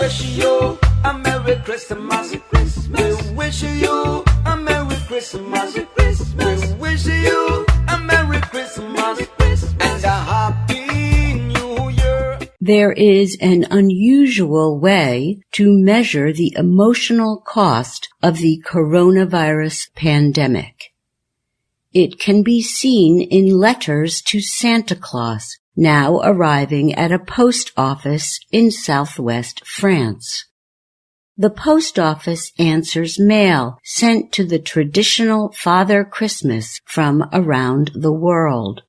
wish you a Merry Christmas. We wish you a Merry Christmas. We wish you a Merry Christmas and a Happy New Year. There is an unusual way to measure the emotional cost of the coronavirus pandemic. It can be seen in letters to Santa Claus, now arriving at a post office in southwest France. The post office answers mail sent to the traditional Father Christmas from around the world.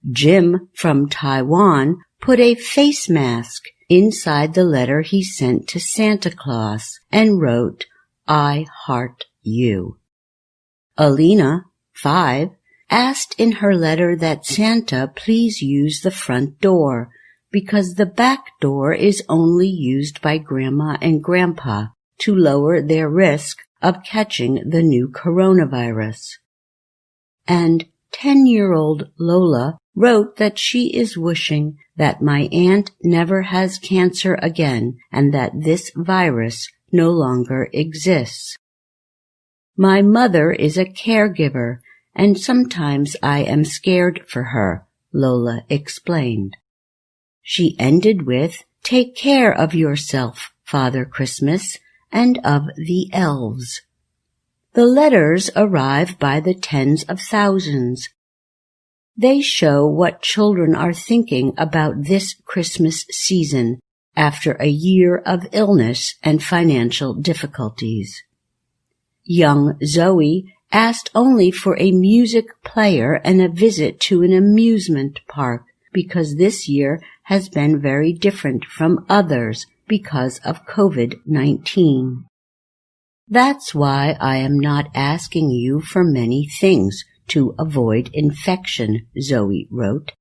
Jim from Taiwan put a face mask inside the letter he sent to Santa Claus and wrote, "I heart you." Alina, 5, asked in her letter that Santa please use the front door because the back door is only used by Grandma and Grandpa to lower their risk of catching the new coronavirus. And 10-year-old Lola wrote that she is wishing that my aunt never has cancer again and that this virus no longer exists. My mother is a caregiver, and sometimes I am scared for her, Lola explained. She ended with, "Take care of yourself, Father Christmas, and of the elves." The letters arrive by the tens of thousands. They show what children are thinking about this Christmas season after a year of illness and financial difficulties. Young Zoe asked only for a music player and a visit to an amusement park because this year has been very different from others because of COVID-19. That's why I am not asking you for many things to avoid infection, Zoe wrote,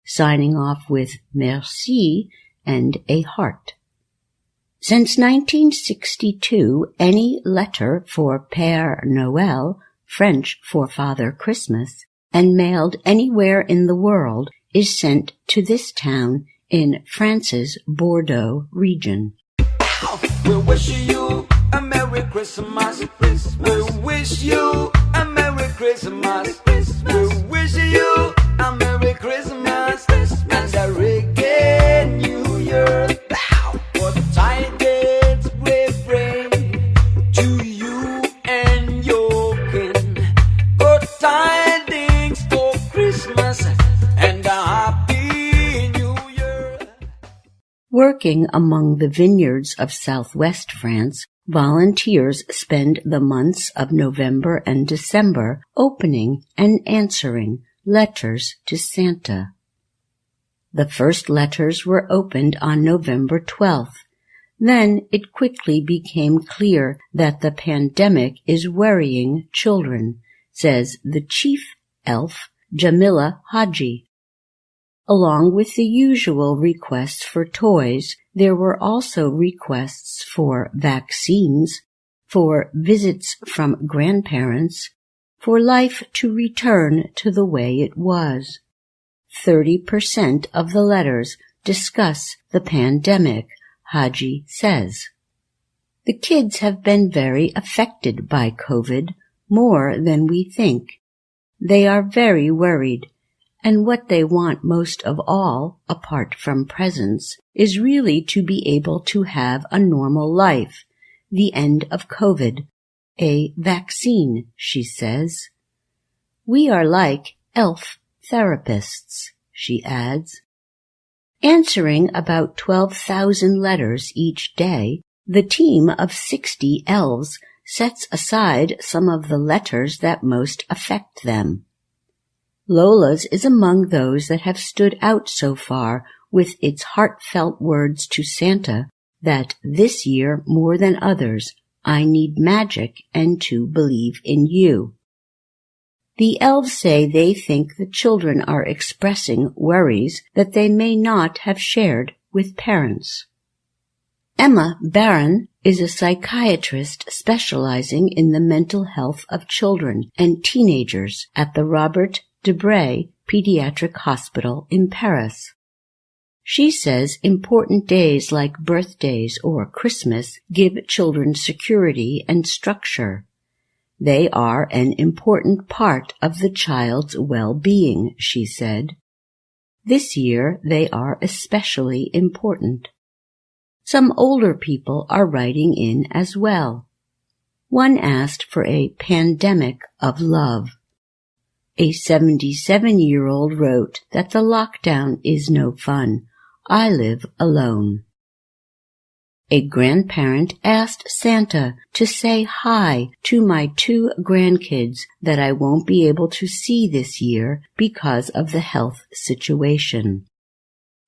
signing off with merci and a heart. Since 1962, any letter for Père Noël, French for Father Christmas, and mailed anywhere in the world is sent to this town in France's Bordeaux region. We wish you a Merry Christmas. We wish you a Merry Christmas. We wish you a Merry Christmas and a reggae New Year. What tidings we bring to you and your kin. Good tidings for Christmas and a Happy New Year. Working among the vineyards of southwest France, volunteers spend the months of November and December opening and answering letters to Santa. The first letters were opened on November 12th. Then it quickly became clear that the pandemic is worrying children, says the chief elf, Jamila Haji. Along with the usual requests for toys, there were also requests for vaccines, for visits from grandparents, for life to return to the way it was. 30% of the letters discuss the pandemic, Haji says. The kids have been very affected by COVID, more than we think. They are very worried, and what they want most of all, apart from presents, is really to be able to have a normal life, the end of COVID, a vaccine, she says. We are like elf therapists, she adds. Answering about 12,000 letters each day, the team of 60 elves sets aside some of the letters that most affect them. Lola's is among those that have stood out so far with its heartfelt words to Santa that this year, more than others, I need magic and to believe in you. The elves say they think the children are expressing worries that they may not have shared with parents. Emma Barron is a psychiatrist specializing in the mental health of children and teenagers at the Robert Debré Pediatric Hospital in Paris. She says important days like birthdays or Christmas give children security and structure. They are an important part of the child's well-being, she said. This year they are especially important. Some older people are writing in as well. One asked for a pandemic of love. A 77-year-old wrote that the lockdown is no fun. I live alone. A grandparent asked Santa to say hi to my 2 grandkids that I won't be able to see this year because of the health situation.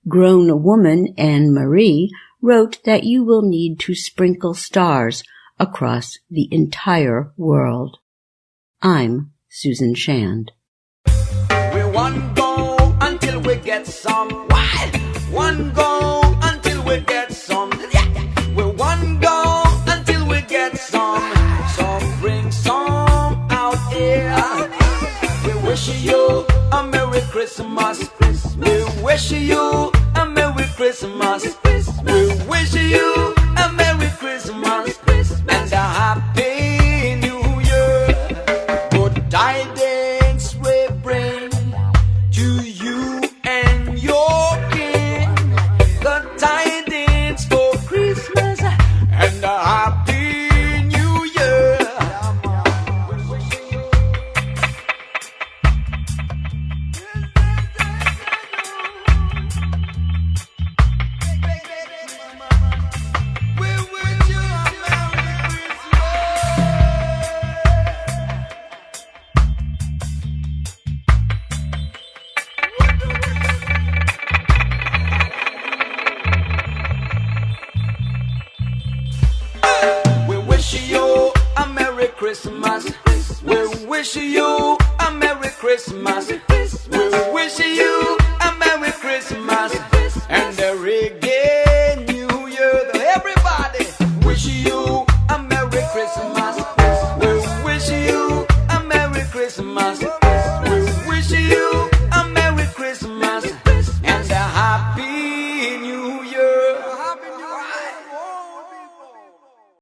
Grown woman Anne Marie wrote that you will need to sprinkle stars across the entire world. I'm Susan Shand. We one go until we get some. Why? One go until we get some. We one go until we get some. Some bring some out here. We wish you a Merry Christmas. We wish you a Merry Christmas. We wish you a Merry Christmas and a Happy New Year. Good tidings we bring to you and your king. Good tidings for Christmas and a Happy New Year. We wish you a Merry We wish you a Merry Christmas. We wish you a Merry Christmas. We wish you a Merry Christmas and a reggae New Year. Everybody wish you a Merry Christmas. We wish you a Merry Christmas.